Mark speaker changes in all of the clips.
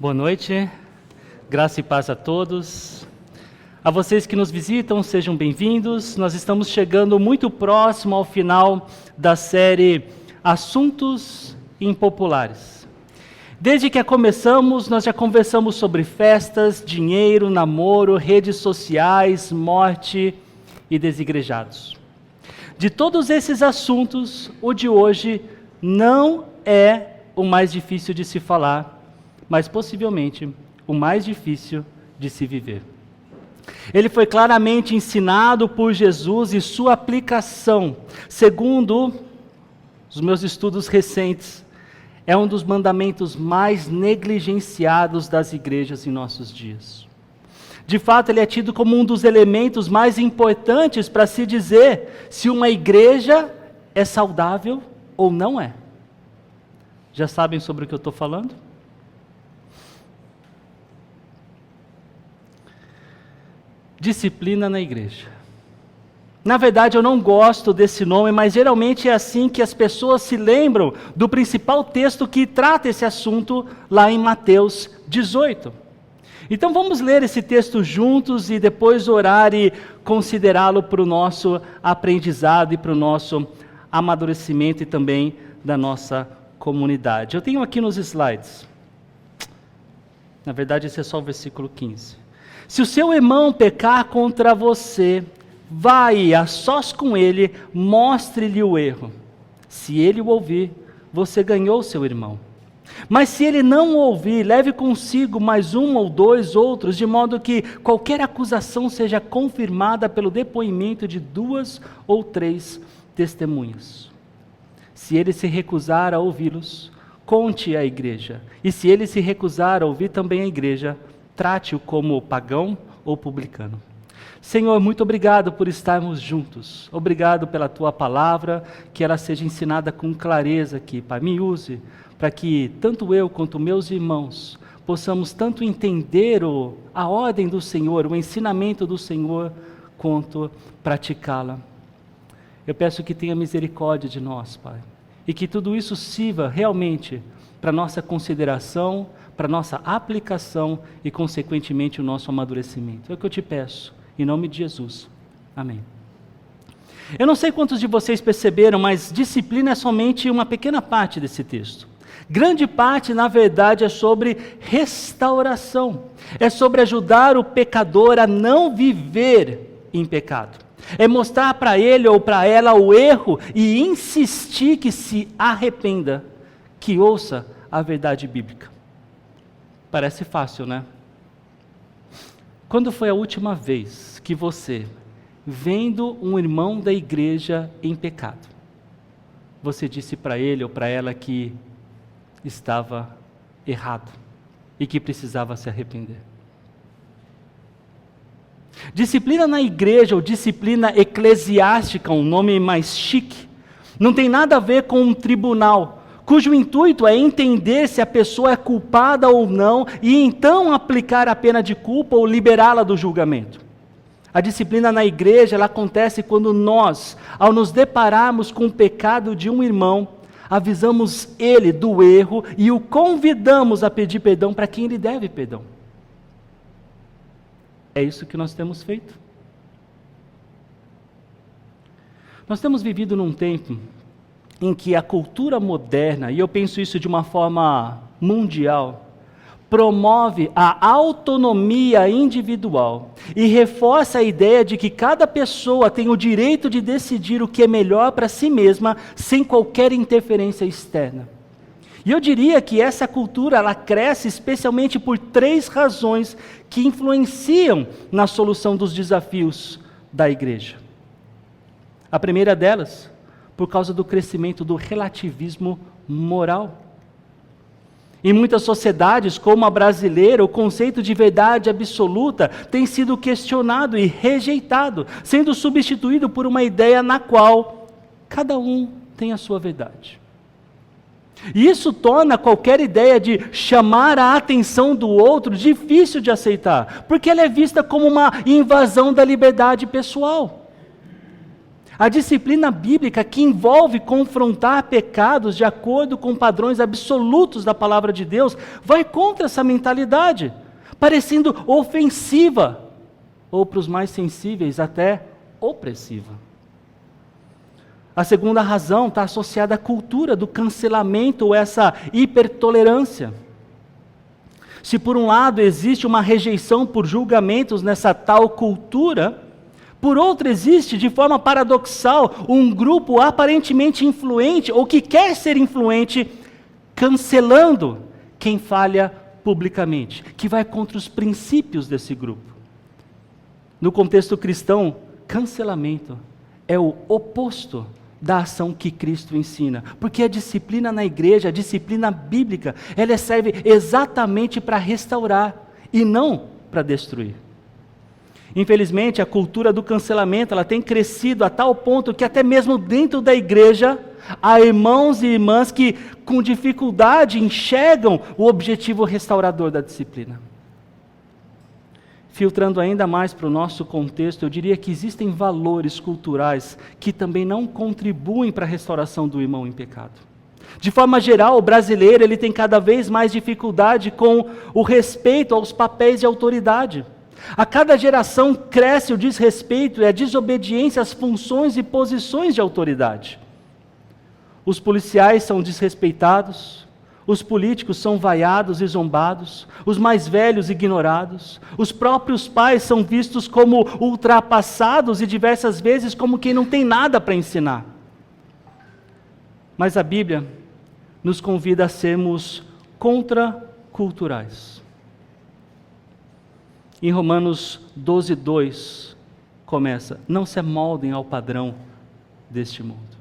Speaker 1: Boa noite, graça e paz a todos. A vocês que nos visitam, sejam bem-vindos. Nós estamos chegando muito próximo ao final da série Assuntos Impopulares. Desde que a começamos, nós já conversamos sobre festas, dinheiro, namoro, redes sociais, morte e desigrejados. De todos esses assuntos, o de hoje não é o mais difícil de se falar, mas possivelmente o mais difícil de se viver. Ele foi claramente ensinado por Jesus e sua aplicação, segundo os meus estudos recentes, é um dos mandamentos mais negligenciados das igrejas em nossos dias. De fato, ele é tido como um dos elementos mais importantes para se dizer se uma igreja é saudável ou não é. Já sabem sobre o que eu estou falando? Disciplina na igreja. Na verdade, eu não gosto desse nome, mas geralmente é assim que as pessoas se lembram do principal texto que trata esse assunto lá em Mateus 18. Então vamos ler esse texto juntos e depois orar e considerá-lo para o nosso aprendizado e para o nosso amadurecimento e também da nossa comunidade. Eu tenho aqui nos slides. Na verdade, esse é só o versículo 15. Se o seu irmão pecar contra você, vai a sós com ele, mostre-lhe o erro. Se ele o ouvir, você ganhou seu irmão. Mas se ele não o ouvir, leve consigo mais um ou dois outros, de modo que qualquer acusação seja confirmada pelo depoimento de 2 ou 3 testemunhas. Se ele se recusar a ouvi-los, conte à igreja. E se ele se recusar a ouvir também a igreja, trate-o como pagão ou publicano. Senhor, muito obrigado por estarmos juntos. Obrigado pela Tua palavra, que ela seja ensinada com clareza aqui. Pai, me use para que tanto eu quanto meus irmãos possamos tanto entender a ordem do Senhor, o ensinamento do Senhor, quanto praticá-la. Eu peço que tenha misericórdia de nós, Pai, e que tudo isso sirva realmente para nossa consideração, para nossa aplicação e, consequentemente, o nosso amadurecimento. É o que eu te peço, em nome de Jesus. Amém. Eu não sei quantos de vocês perceberam, mas disciplina é somente uma pequena parte desse texto. Grande parte, na verdade, é sobre restauração. É sobre ajudar o pecador a não viver em pecado. É mostrar para ele ou para ela o erro e insistir que se arrependa, que ouça a verdade bíblica. Parece fácil, né? Quando foi a última vez que você, vendo um irmão da igreja em pecado, você disse para ele ou para ela que estava errado e que precisava se arrepender? Disciplina na igreja ou disciplina eclesiástica, um nome mais chique, não tem nada a ver com um tribunal, cujo intuito é entender se a pessoa é culpada ou não e então aplicar a pena de culpa ou liberá-la do julgamento. A disciplina na igreja, ela acontece quando nós, ao nos depararmos com o pecado de um irmão, avisamos ele do erro e o convidamos a pedir perdão para quem ele deve perdão. É isso que nós temos feito. Nós temos vivido num tempo em que a cultura moderna, e eu penso isso de uma forma mundial, promove a autonomia individual e reforça a ideia de que cada pessoa tem o direito de decidir o que é melhor para si mesma, sem qualquer interferência externa. E eu diria que essa cultura, ela cresce especialmente por 3 razões que influenciam na solução dos desafios da igreja. A primeira delas, por causa do crescimento do relativismo moral. Em muitas sociedades, como a brasileira, o conceito de verdade absoluta tem sido questionado e rejeitado, sendo substituído por uma ideia na qual cada um tem a sua verdade. E isso torna qualquer ideia de chamar a atenção do outro difícil de aceitar, porque ela é vista como uma invasão da liberdade pessoal. A disciplina bíblica, que envolve confrontar pecados de acordo com padrões absolutos da palavra de Deus, vai contra essa mentalidade, parecendo ofensiva, ou para os mais sensíveis, até opressiva. A segunda razão está associada à cultura do cancelamento ou essa hipertolerância. Se por um lado existe uma rejeição por julgamentos nessa tal cultura, por outro existe, de forma paradoxal, um grupo aparentemente influente ou que quer ser influente, cancelando quem falha publicamente, que vai contra os princípios desse grupo. No contexto cristão, cancelamento é o oposto da ação que Cristo ensina, porque a disciplina na igreja, a disciplina bíblica, ela serve exatamente para restaurar e não para destruir. Infelizmente, a cultura do cancelamento, ela tem crescido a tal ponto que até mesmo dentro da igreja, há irmãos e irmãs que com dificuldade enxergam o objetivo restaurador da disciplina. Filtrando ainda mais para o nosso contexto, eu diria que existem valores culturais que também não contribuem para a restauração do irmão em pecado. De forma geral, o brasileiro ele tem cada vez mais dificuldade com o respeito aos papéis de autoridade. A cada geração cresce o desrespeito e a desobediência às funções e posições de autoridade. Os policiais são desrespeitados, os políticos são vaiados e zombados, os mais velhos ignorados, os próprios pais são vistos como ultrapassados e diversas vezes como quem não tem nada para ensinar. Mas a Bíblia nos convida a sermos contraculturais. Em Romanos 12:2 começa: não se amoldem ao padrão deste mundo.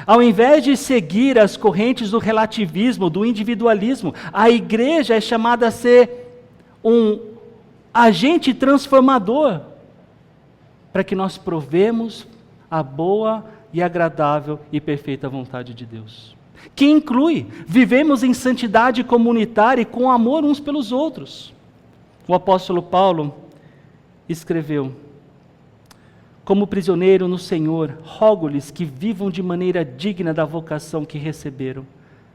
Speaker 1: Ao invés de seguir as correntes do relativismo, do individualismo, a igreja é chamada a ser um agente transformador, para que nós provemos a boa e agradável e perfeita vontade de Deus. Que inclui vivemos em santidade comunitária e com amor uns pelos outros. O apóstolo Paulo escreveu: como prisioneiro no Senhor, rogo-lhes que vivam de maneira digna da vocação que receberam.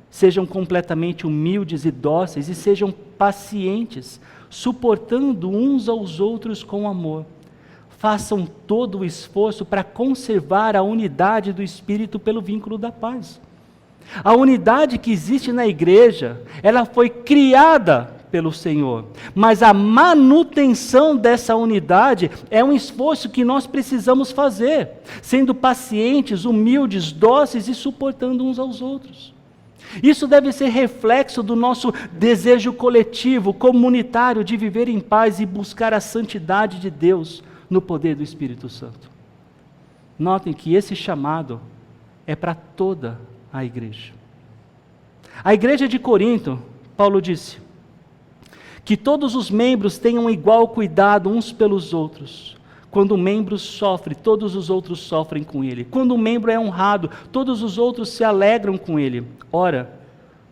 Speaker 1: Sejam completamente humildes e dóceis e sejam pacientes, suportando uns aos outros com amor. Façam todo o esforço para conservar a unidade do Espírito pelo vínculo da paz. A unidade que existe na igreja, ela foi criada pelo Senhor, mas a manutenção dessa unidade é um esforço que nós precisamos fazer, sendo pacientes, humildes, dóceis e suportando uns aos outros. Isso deve ser reflexo do nosso desejo coletivo, comunitário, de viver em paz e buscar a santidade de Deus no poder do Espírito Santo. Notem que esse chamado é para toda a igreja. A igreja de Corinto, Paulo disse que todos os membros tenham igual cuidado uns pelos outros. Quando um membro sofre, todos os outros sofrem com ele. Quando um membro é honrado, todos os outros se alegram com ele. Ora,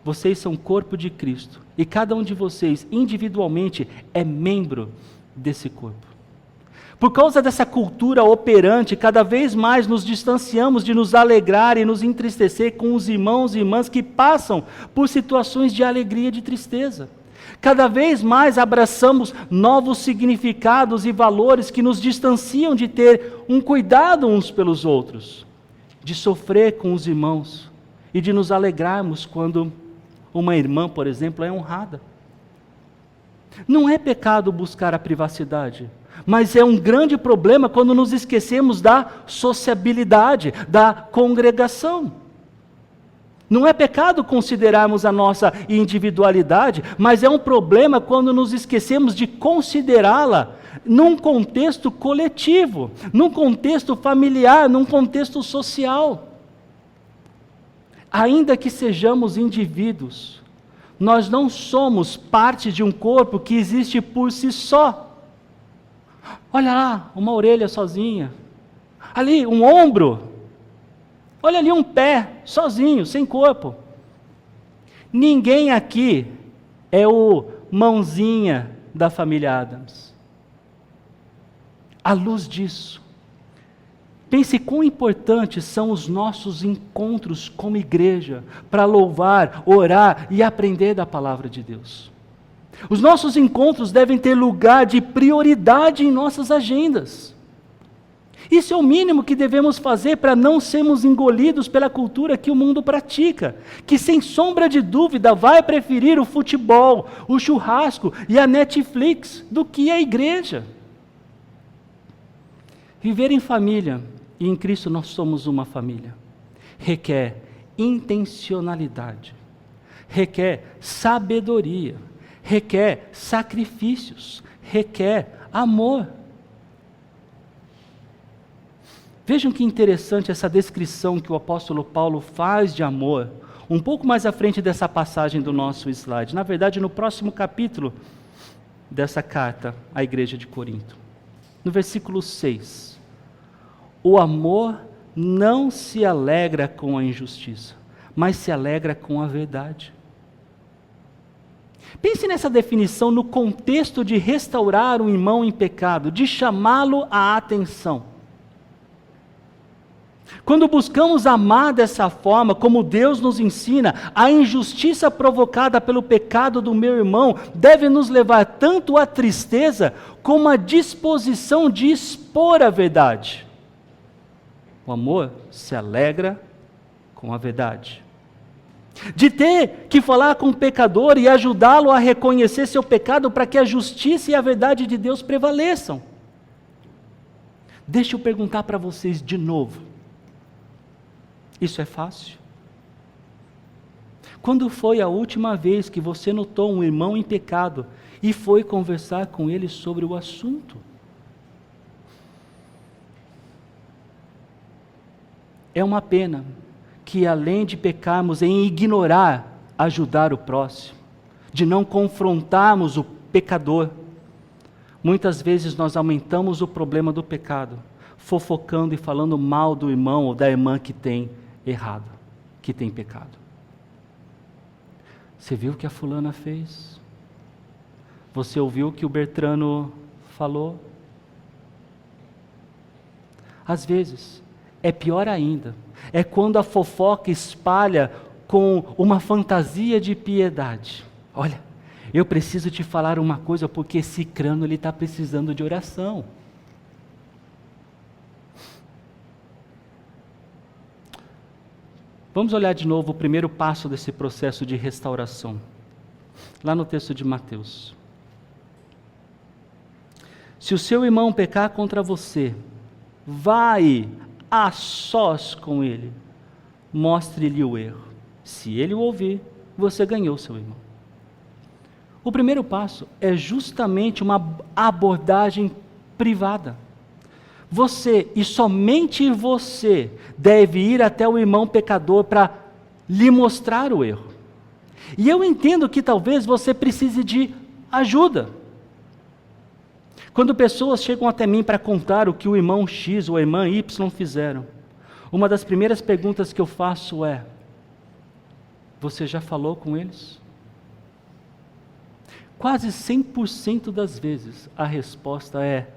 Speaker 1: vocês são o corpo de Cristo, e cada um de vocês, individualmente, é membro desse corpo. Por causa dessa cultura operante, cada vez mais nos distanciamos de nos alegrar e nos entristecer com os irmãos e irmãs que passam por situações de alegria e de tristeza. Cada vez mais abraçamos novos significados e valores que nos distanciam de ter um cuidado uns pelos outros, de sofrer com os irmãos e de nos alegrarmos quando uma irmã, por exemplo, é honrada. Não é pecado buscar a privacidade, mas é um grande problema quando nos esquecemos da sociabilidade, da congregação. Não é pecado considerarmos a nossa individualidade, mas é um problema quando nos esquecemos de considerá-la num contexto coletivo, num contexto familiar, num contexto social. Ainda que sejamos indivíduos, nós não somos parte de um corpo que existe por si só. Olha lá, uma orelha sozinha. Ali, um ombro. Olha ali um pé, sozinho, sem corpo. Ninguém aqui é o mãozinha da família Adams. À luz disso, Pense quão importantes são os nossos encontros como igreja para louvar, orar e aprender da palavra de Deus. Os nossos encontros devem ter lugar de prioridade em nossas agendas. Isso é o mínimo que devemos fazer para não sermos engolidos pela cultura que o mundo pratica, que sem sombra de dúvida vai preferir o futebol, o churrasco e a Netflix do que a igreja. Viver em família, e em Cristo nós somos uma família, requer intencionalidade, requer sabedoria, requer sacrifícios, requer amor. Vejam que interessante essa descrição que o apóstolo Paulo faz de amor, um pouco mais à frente dessa passagem do nosso slide. Na verdade, no próximo capítulo dessa carta à igreja de Corinto. No versículo 6. O amor não se alegra com a injustiça, mas se alegra com a verdade. Pense nessa definição no contexto de restaurar um irmão em pecado, de chamá-lo à atenção. Quando buscamos amar dessa forma, como Deus nos ensina, a injustiça provocada pelo pecado do meu irmão deve nos levar tanto à tristeza como à disposição de expor a verdade. O amor se alegra com a verdade. De ter que falar com o pecador e ajudá-lo a reconhecer seu pecado para que a justiça e a verdade de Deus prevaleçam. Deixa eu perguntar para vocês de novo. Isso é fácil? Quando foi a última vez que você notou um irmão em pecado e foi conversar com ele sobre o assunto? É uma pena que, além de pecarmos em ignorar ajudar o próximo, de não confrontarmos o pecador, muitas vezes nós aumentamos o problema do pecado, fofocando e falando mal do irmão ou da irmã que tem errado, que tem pecado. Você viu o que a fulana fez? Você ouviu o que o Bertrano falou? Às vezes, é pior ainda, é quando a fofoca espalha com uma fantasia de piedade. Olha, eu preciso te falar uma coisa porque esse crânio ele está precisando de oração. Vamos olhar de novo o primeiro passo desse processo de restauração. Lá no texto de Mateus. Se o seu irmão pecar contra você, vai a sós com ele, mostre-lhe o erro. Se ele o ouvir, você ganhou seu irmão. O primeiro passo é justamente uma abordagem privada. Você, e somente você, deve ir até o irmão pecador para lhe mostrar o erro. E eu entendo que talvez você precise de ajuda. Quando pessoas chegam até mim para contar o que o irmão X ou a irmã Y fizeram, uma das primeiras perguntas que eu faço é: você já falou com eles? Quase 100% das vezes a resposta é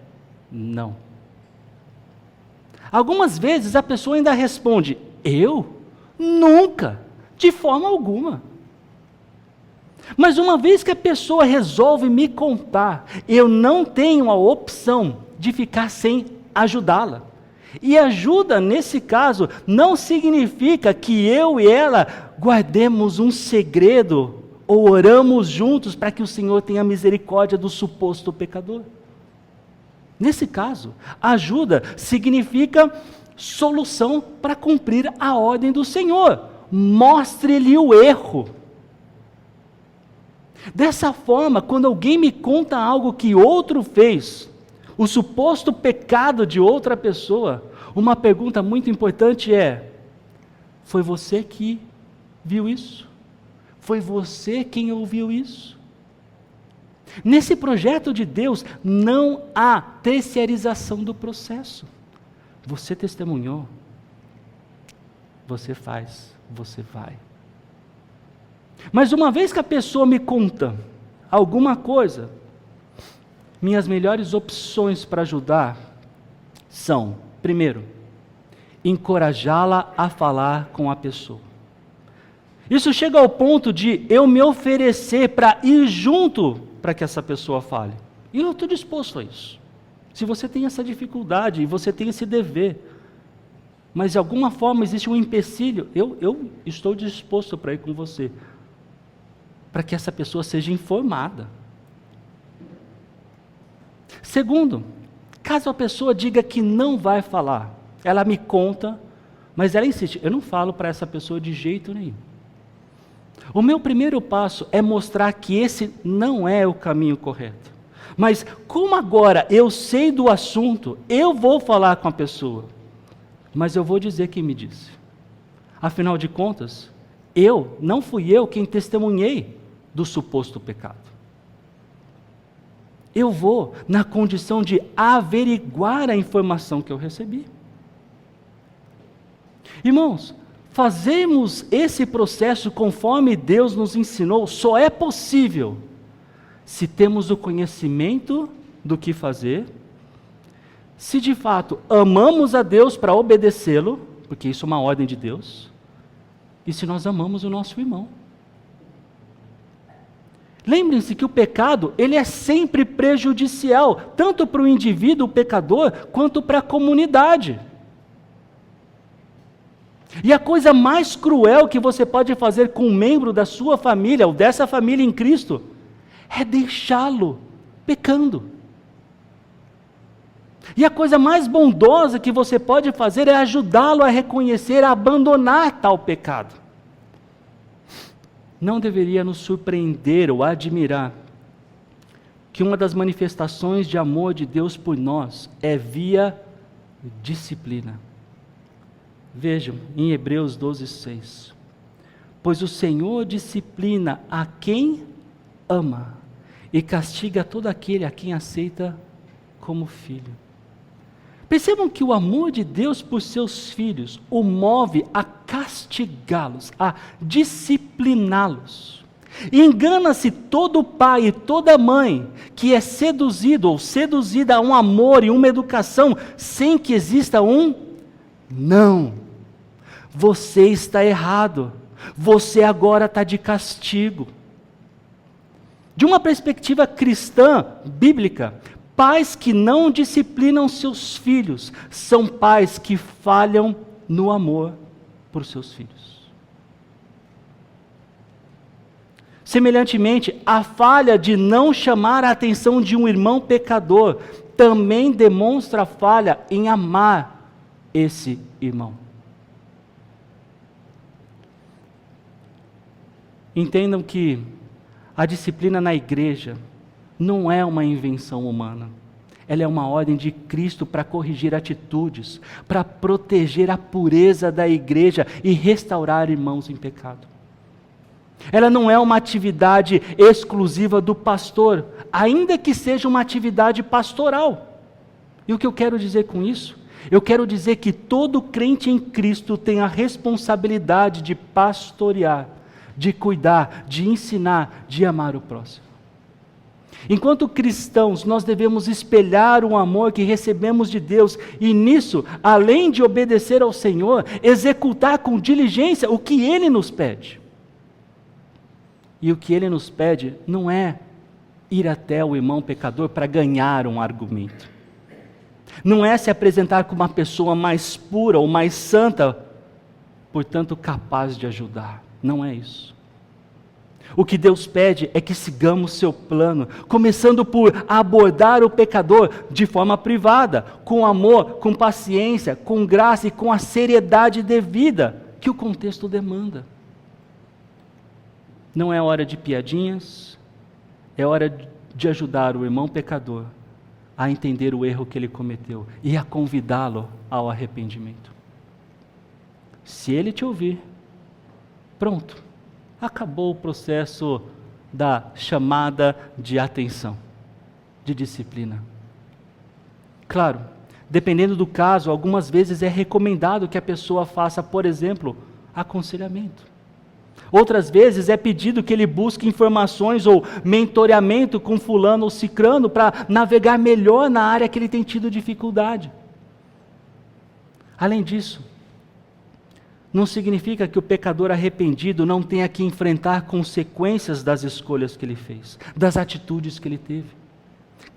Speaker 1: não. Algumas vezes a pessoa ainda responde: eu? Nunca, de forma alguma. Mas uma vez que a pessoa resolve me contar, eu não tenho a opção de ficar sem ajudá-la. E ajuda, nesse caso, não significa que eu e ela guardemos um segredo ou oramos juntos para que o Senhor tenha misericórdia do suposto pecador. Nesse caso, ajuda significa solução para cumprir a ordem do Senhor. Mostre-lhe o erro. Dessa forma, quando alguém me conta algo que outro fez, o suposto pecado de outra pessoa, uma pergunta muito importante é: foi você que viu isso? Foi você quem ouviu isso? Nesse projeto de Deus, não há terceirização do processo. Você testemunhou, você faz, você vai. Mas uma vez que a pessoa me conta alguma coisa, minhas melhores opções para ajudar são, primeiro, encorajá-la a falar com a pessoa. Isso chega ao ponto de eu me oferecer para ir junto para que essa pessoa fale. E eu estou disposto a isso. Se você tem essa dificuldade e você tem esse dever, mas de alguma forma existe um empecilho, eu estou disposto para ir com você, para que essa pessoa seja informada. Segundo, caso a pessoa diga que não vai falar, ela me conta, mas ela insiste, eu não falo para essa pessoa de jeito nenhum. O meu primeiro passo é mostrar que esse não é o caminho correto. Mas como agora eu sei do assunto, eu vou falar com a pessoa. Mas eu vou dizer quem me disse. Afinal de contas, não fui eu quem testemunhei do suposto pecado. Eu vou na condição de averiguar a informação que eu recebi. Irmãos, fazermos esse processo conforme Deus nos ensinou só é possível se temos o conhecimento do que fazer, se de fato amamos a Deus para obedecê-lo, porque isso é uma ordem de Deus, e se nós amamos o nosso irmão. Lembrem-se que o pecado, ele é sempre prejudicial, tanto para o indivíduo, o pecador, quanto para a comunidade. E a coisa mais cruel que você pode fazer com um membro da sua família, ou dessa família em Cristo, é deixá-lo pecando. E a coisa mais bondosa que você pode fazer é ajudá-lo a reconhecer, a abandonar tal pecado. Não deveria nos surpreender ou admirar que uma das manifestações de amor de Deus por nós é via disciplina. Vejam, em Hebreus 12:6. Pois o Senhor disciplina a quem ama e castiga todo aquele a quem aceita como filho. Percebam que o amor de Deus por seus filhos o move a castigá-los, a discipliná-los. E engana-se todo pai e toda mãe que é seduzido ou seduzida a um amor e uma educação sem que exista um não. Você está errado. Você agora está de castigo. De uma perspectiva cristã, bíblica, pais que não disciplinam seus filhos são pais que falham no amor por seus filhos. Semelhantemente, a falha de não chamar a atenção de um irmão pecador também demonstra falha em amar esse irmão. Entendam que a disciplina na igreja não é uma invenção humana. Ela é uma ordem de Cristo para corrigir atitudes, para proteger a pureza da igreja e restaurar irmãos em pecado. Ela não é uma atividade exclusiva do pastor, ainda que seja uma atividade pastoral. E o que eu quero dizer com isso? Eu quero dizer que todo crente em Cristo tem a responsabilidade de pastorear, de cuidar, de ensinar, de amar o próximo. Enquanto cristãos, nós devemos espelhar o amor que recebemos de Deus e nisso, além de obedecer ao Senhor, executar com diligência o que Ele nos pede. E o que Ele nos pede não é ir até o irmão pecador para ganhar um argumento. Não é se apresentar como uma pessoa mais pura ou mais santa, portanto capaz de ajudar. Não é isso. O que Deus pede é que sigamos seu plano, começando por abordar o pecador de forma privada, com amor, com paciência, com graça e com a seriedade devida que o contexto demanda. Não é hora de piadinhas, é hora de ajudar o irmão pecador a entender o erro que ele cometeu e a convidá-lo ao arrependimento. Se ele te ouvir, pronto, acabou o processo da chamada de atenção, de disciplina. Claro, dependendo do caso, algumas vezes é recomendado que a pessoa faça, por exemplo, aconselhamento. Outras vezes é pedido que ele busque informações ou mentoreamento com fulano ou cicrano para navegar melhor na área que ele tem tido dificuldade. Além disso, não significa que o pecador arrependido não tenha que enfrentar consequências das escolhas que ele fez, das atitudes que ele teve.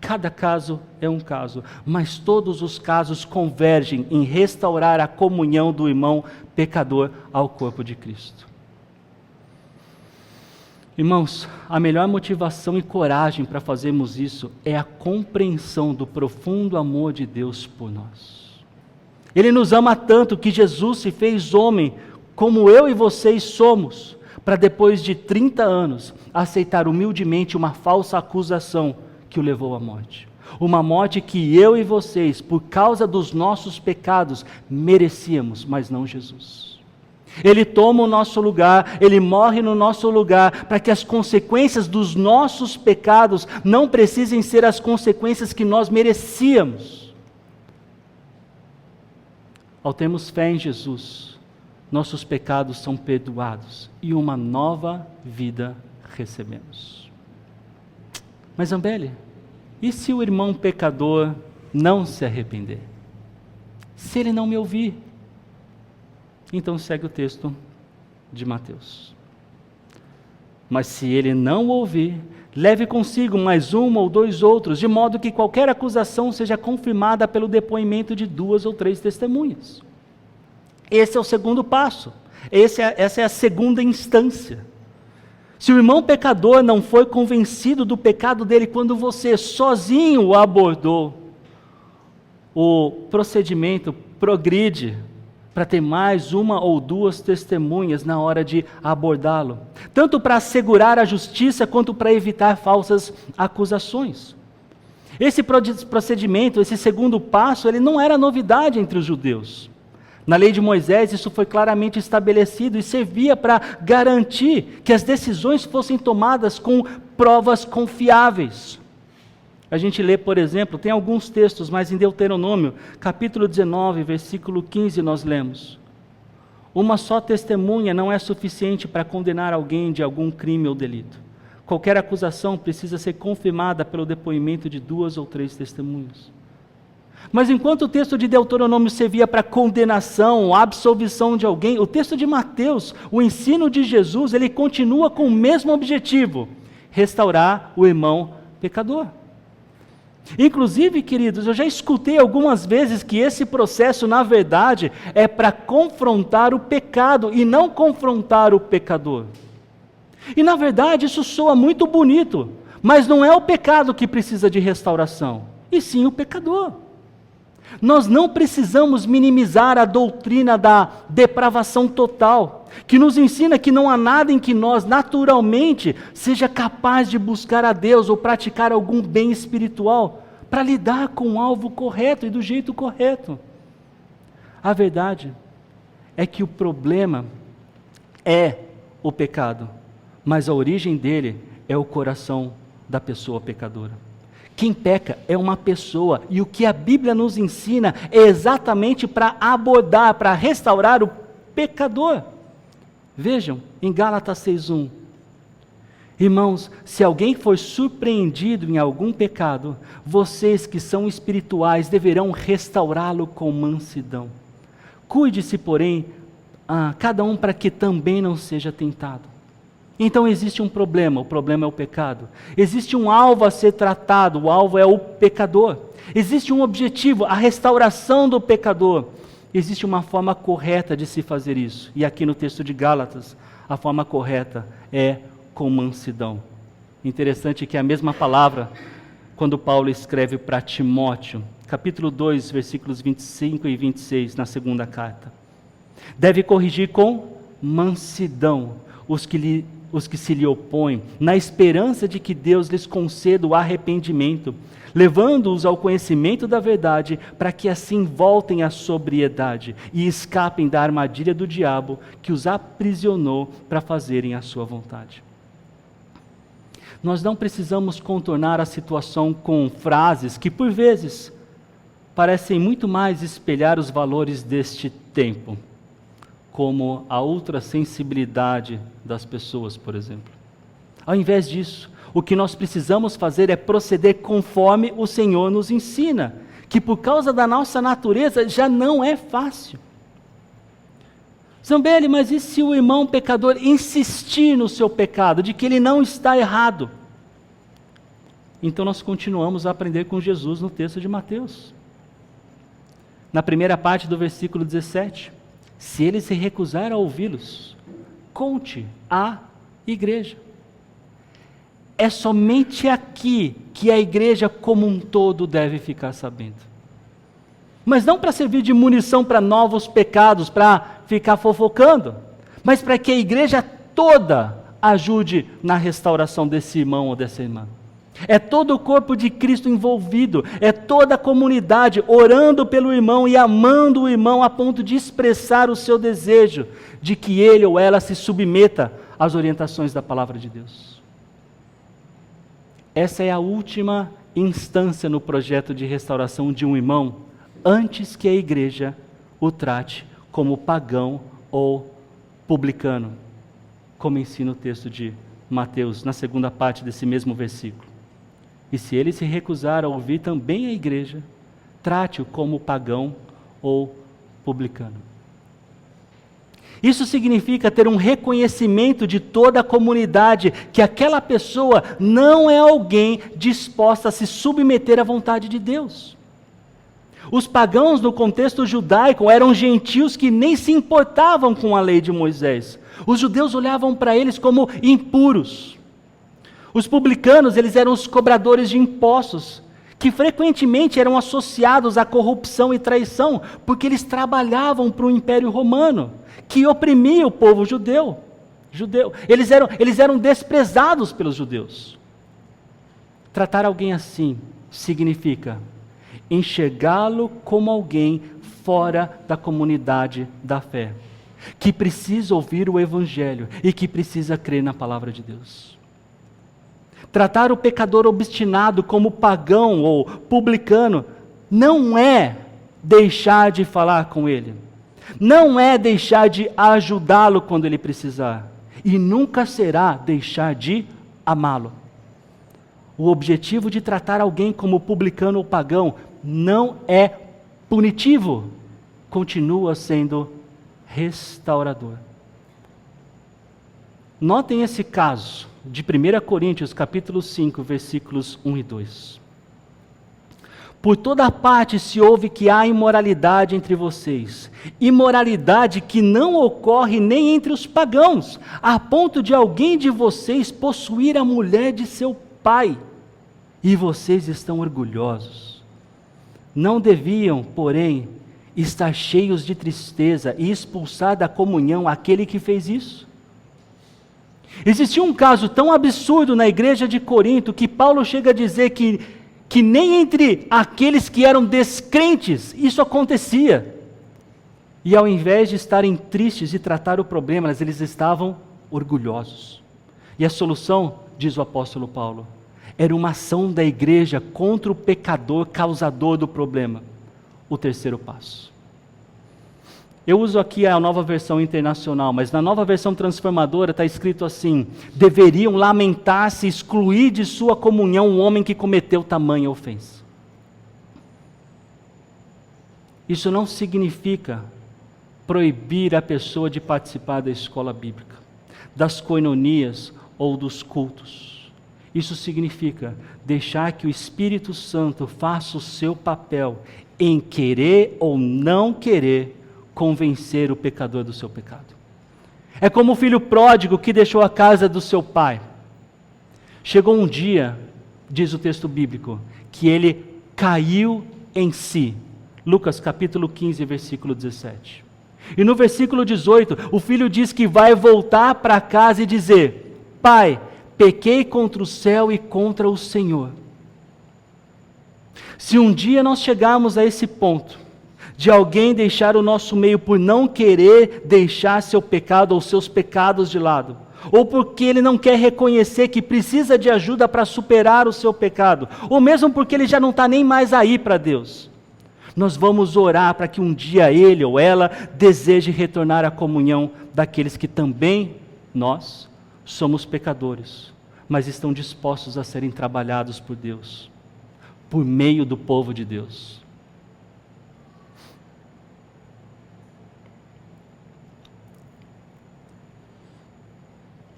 Speaker 1: Cada caso é um caso, mas todos os casos convergem em restaurar a comunhão do irmão pecador ao corpo de Cristo. Irmãos, a melhor motivação e coragem para fazermos isso é a compreensão do profundo amor de Deus por nós. Ele nos ama tanto que Jesus se fez homem, como eu e vocês somos, para depois de 30 anos, aceitar humildemente uma falsa acusação que o levou à morte. Uma morte que eu e vocês, por causa dos nossos pecados, merecíamos, mas não Jesus. Ele toma o nosso lugar, Ele morre no nosso lugar, para que as consequências dos nossos pecados não precisem ser as consequências que nós merecíamos. Ao termos fé em Jesus, nossos pecados são perdoados e uma nova vida recebemos. Mas Zambelli, e se o irmão pecador não se arrepender? Se ele não me ouvir? Então segue o texto de Mateus. Mas se ele não ouvir, leve consigo mais um ou dois outros, de modo que qualquer acusação seja confirmada pelo depoimento de 2 ou 3 testemunhas. Esse é o segundo passo. Essa é a segunda instância. Se o irmão pecador não foi convencido do pecado dele quando você sozinho o abordou, o procedimento progride para ter mais 1 ou 2 testemunhas na hora de abordá-lo, tanto para assegurar a justiça quanto para evitar falsas acusações. Esse procedimento, esse segundo passo, ele não era novidade entre os judeus. Na lei de Moisés isso foi claramente estabelecido e servia para garantir que as decisões fossem tomadas com provas confiáveis. A gente lê, por exemplo, tem alguns textos, mas em Deuteronômio, capítulo 19, versículo 15, nós lemos: uma só testemunha não é suficiente para condenar alguém de algum crime ou delito. Qualquer acusação precisa ser confirmada pelo depoimento de 2 ou 3 testemunhas. Mas enquanto o texto de Deuteronômio servia para condenação, absolvição de alguém, o texto de Mateus, o ensino de Jesus, ele continua com o mesmo objetivo: restaurar o irmão pecador. Inclusive, queridos, eu já escutei algumas vezes que esse processo, na verdade, é para confrontar o pecado e não confrontar o pecador. E, na verdade, isso soa muito bonito, mas não é o pecado que precisa de restauração, e sim o pecador. Nós não precisamos minimizar a doutrina da depravação total, que nos ensina que não há nada em que nós naturalmente seja capaz de buscar a Deus ou praticar algum bem espiritual para lidar com o alvo correto e do jeito correto. A verdade é que o problema é o pecado, mas a origem dele é o coração da pessoa pecadora. Quem peca é uma pessoa, e o que a Bíblia nos ensina é exatamente para abordar, para restaurar o pecador. Vejam, em Gálatas 6:1, irmãos, se alguém for surpreendido em algum pecado, vocês que são espirituais deverão restaurá-lo com mansidão. Cuide-se, porém, cada um para que também não seja tentado. Então existe um problema, o problema é o pecado. Existe um alvo a ser tratado, o alvo é o pecador. Existe um objetivo, a restauração do pecador. Existe uma forma correta de se fazer isso. E aqui no texto de Gálatas, a forma correta é com mansidão. Interessante que a mesma palavra, quando Paulo escreve para Timóteo, capítulo 2, versículos 25 e 26, na segunda carta. Deve corrigir com mansidão os que se lhe opõem, na esperança de que Deus lhes conceda o arrependimento, levando-os ao conhecimento da verdade, para que assim voltem à sobriedade e escapem da armadilha do diabo que os aprisionou para fazerem a sua vontade. Nós não precisamos contornar a situação com frases que, por vezes, parecem muito mais espelhar os valores deste tempo, como a ultrassensibilidade das pessoas, por exemplo. Ao invés disso, o que nós precisamos fazer é proceder conforme o Senhor nos ensina, que por causa da nossa natureza já não é fácil. Zambelli, mas e se o irmão pecador insistir no seu pecado, de que ele não está errado? Então nós continuamos a aprender com Jesus no texto de Mateus. Na primeira parte do versículo 17, se ele se recusar a ouvi-los, conte à igreja. É somente aqui que a igreja como um todo deve ficar sabendo. Mas não para servir de munição para novos pecados, para ficar fofocando, mas para que a igreja toda ajude na restauração desse irmão ou dessa irmã. É todo o corpo de Cristo envolvido, é toda a comunidade orando pelo irmão e amando o irmão a ponto de expressar o seu desejo de que ele ou ela se submeta às orientações da palavra de Deus. Essa é a última instância no projeto de restauração de um irmão, antes que a igreja o trate como pagão ou publicano, como ensina o texto de Mateus, na segunda parte desse mesmo versículo. E se ele se recusar a ouvir também a igreja, trate-o como pagão ou publicano. Isso significa ter um reconhecimento de toda a comunidade, que aquela pessoa não é alguém disposta a se submeter à vontade de Deus. Os pagãos, no contexto judaico, eram gentios que nem se importavam com a lei de Moisés. Os judeus olhavam para eles como impuros. Os publicanos, eles eram os cobradores de impostos, que frequentemente eram associados à corrupção e traição, porque eles trabalhavam para o Império Romano, que oprimia o povo judeu. Eles eram desprezados pelos judeus. Tratar alguém assim significa enxergá-lo como alguém fora da comunidade da fé, que precisa ouvir o Evangelho e que precisa crer na palavra de Deus. Tratar o pecador obstinado como pagão ou publicano não é deixar de falar com ele, não é deixar de ajudá-lo quando ele precisar, e nunca será deixar de amá-lo. O objetivo de tratar alguém como publicano ou pagão não é punitivo, continua sendo restaurador. Notem esse caso de 1 Coríntios capítulo 5, versículos 1 e 2. Por toda parte se ouve que há imoralidade entre vocês, imoralidade que não ocorre nem entre os pagãos, a ponto de alguém de vocês possuir a mulher de seu pai, e vocês estão orgulhosos. Não deviam, porém, estar cheios de tristeza e expulsar da comunhão aquele que fez isso? Existia um caso tão absurdo na igreja de Corinto que Paulo chega a dizer que nem entre aqueles que eram descrentes isso acontecia. E ao invés de estarem tristes e tratar o problema, eles estavam orgulhosos. E a solução, diz o apóstolo Paulo, era uma ação da igreja contra o pecador causador do problema. O terceiro passo. Eu uso aqui a Nova Versão Internacional, mas na Nova Versão Transformadora está escrito assim: deveriam lamentar-se e excluir de sua comunhão um homem que cometeu tamanha ofensa. Isso não significa proibir a pessoa de participar da escola bíblica, das coinonias ou dos cultos. Isso significa deixar que o Espírito Santo faça o seu papel em querer ou não querer convencer o pecador do seu pecado. É como o filho pródigo que deixou a casa do seu pai. Chegou um dia, diz o texto bíblico, que ele caiu em si. Lucas capítulo 15, versículo 17. E no versículo 18, o filho diz que vai voltar para casa e dizer: Pai, pequei contra o céu e contra o Senhor. Se um dia nós chegarmos a esse ponto, de alguém deixar o nosso meio por não querer deixar seu pecado ou seus pecados de lado, ou porque ele não quer reconhecer que precisa de ajuda para superar o seu pecado, ou mesmo porque ele já não está nem mais aí para Deus, nós vamos orar para que um dia ele ou ela deseje retornar à comunhão daqueles que também nós somos pecadores, mas estão dispostos a serem trabalhados por Deus, por meio do povo de Deus.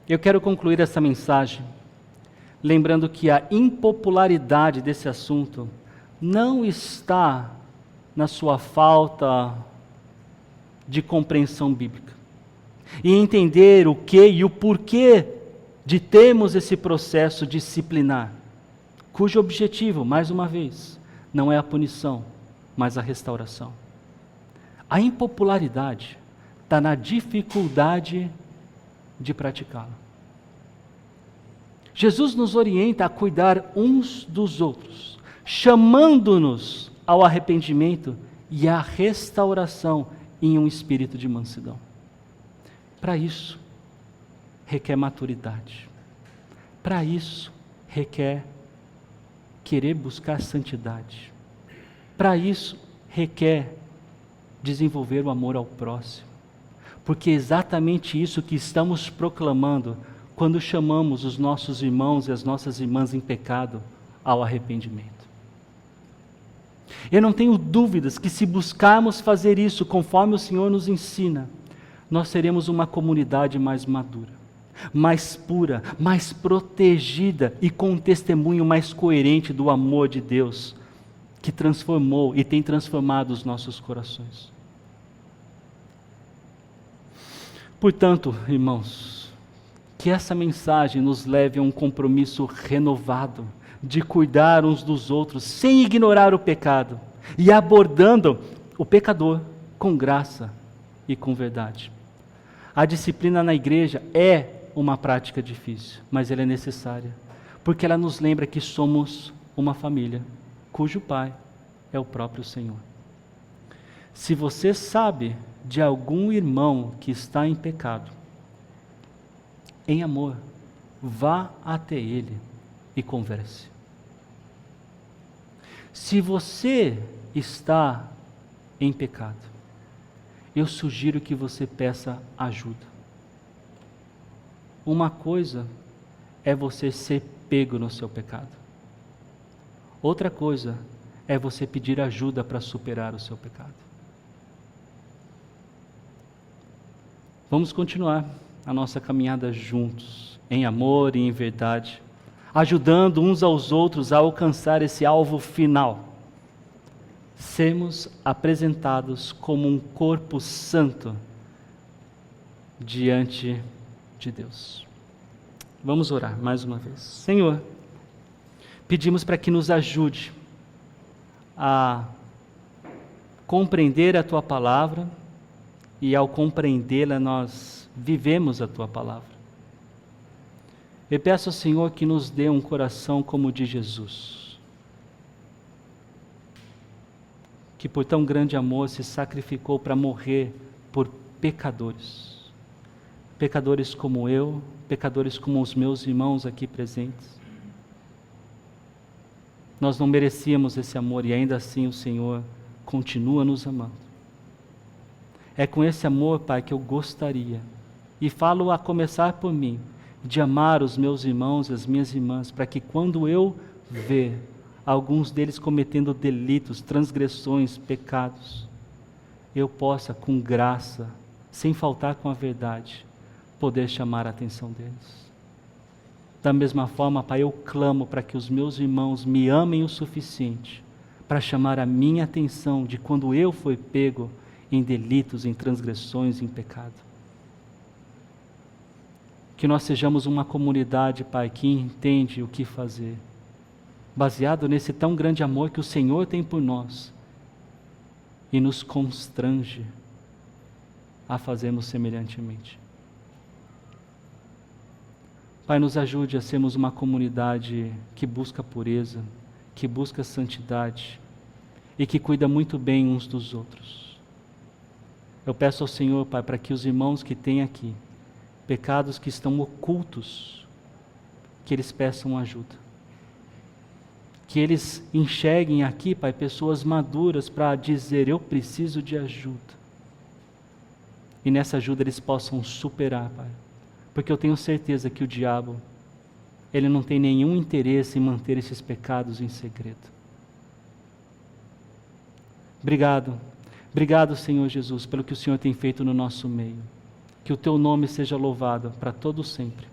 Speaker 1: Eu quero concluir essa mensagem lembrando que a impopularidade desse assunto não está na sua falta de compreensão bíblica. E entender o que e o porquê de termos esse processo disciplinar, cujo objetivo, mais uma vez, não é a punição, mas a restauração. A impopularidade está na dificuldade de praticá-la. Jesus nos orienta a cuidar uns dos outros, chamando-nos ao arrependimento e à restauração em um espírito de mansidão. Para isso, requer maturidade. Para isso, requer querer buscar santidade. Para isso, requer desenvolver o amor ao próximo. Porque é exatamente isso que estamos proclamando quando chamamos os nossos irmãos e as nossas irmãs em pecado ao arrependimento. Eu não tenho dúvidas que se buscarmos fazer isso conforme o Senhor nos ensina, nós seremos uma comunidade mais madura, mais pura, mais protegida e com um testemunho mais coerente do amor de Deus, que transformou e tem transformado os nossos corações. Portanto, irmãos, que essa mensagem nos leve a um compromisso renovado de cuidar uns dos outros, sem ignorar o pecado, e abordando o pecador com graça e com verdade. A disciplina na igreja é uma prática difícil, mas ela é necessária, porque ela nos lembra que somos uma família, cujo pai é o próprio Senhor. Se você sabe de algum irmão que está em pecado, em amor, vá até ele e converse. Se você está em pecado, eu sugiro que você peça ajuda. Uma coisa é você ser pego no seu pecado. Outra coisa é você pedir ajuda para superar o seu pecado. Vamos continuar a nossa caminhada juntos, em amor e em verdade, ajudando uns aos outros a alcançar esse alvo final. Sermos apresentados como um corpo santo diante de Deus. Vamos orar mais uma vez. Senhor, pedimos para que nos ajude a compreender a Tua palavra, e ao compreendê-la nós vivemos a Tua palavra. Eu peço ao Senhor que nos dê um coração como o de Jesus, que por tão grande amor se sacrificou para morrer por pecadores. Pecadores como eu, pecadores como os meus irmãos aqui presentes. Nós não merecíamos esse amor e ainda assim o Senhor continua nos amando. É com esse amor, Pai, que eu gostaria, e falo a começar por mim, de amar os meus irmãos e as minhas irmãs, para que quando eu ver alguns deles cometendo delitos, transgressões, pecados, eu possa, com graça, sem faltar com a verdade, poder chamar a atenção deles. Da mesma forma, Pai, eu clamo para que os meus irmãos me amem o suficiente para chamar a minha atenção de quando eu fui pego em delitos, em transgressões, em pecado. Que nós sejamos uma comunidade, Pai, que entende o que fazer, baseado nesse tão grande amor que o Senhor tem por nós e nos constrange a fazermos semelhantemente. Pai, nos ajude a sermos uma comunidade que busca pureza, que busca santidade e que cuida muito bem uns dos outros. Eu peço ao Senhor, Pai, para que os irmãos que têm aqui pecados que estão ocultos, que eles peçam ajuda. Que eles enxerguem aqui, Pai, pessoas maduras para dizer, eu preciso de ajuda. E nessa ajuda eles possam superar, Pai. Porque eu tenho certeza que o diabo, ele não tem nenhum interesse em manter esses pecados em segredo. Obrigado. Obrigado, Senhor Jesus, pelo que o Senhor tem feito no nosso meio. Que o Teu nome seja louvado para todo sempre.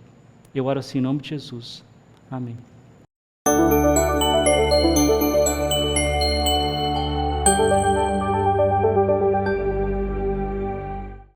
Speaker 1: Eu oro assim em nome de Jesus. Amém.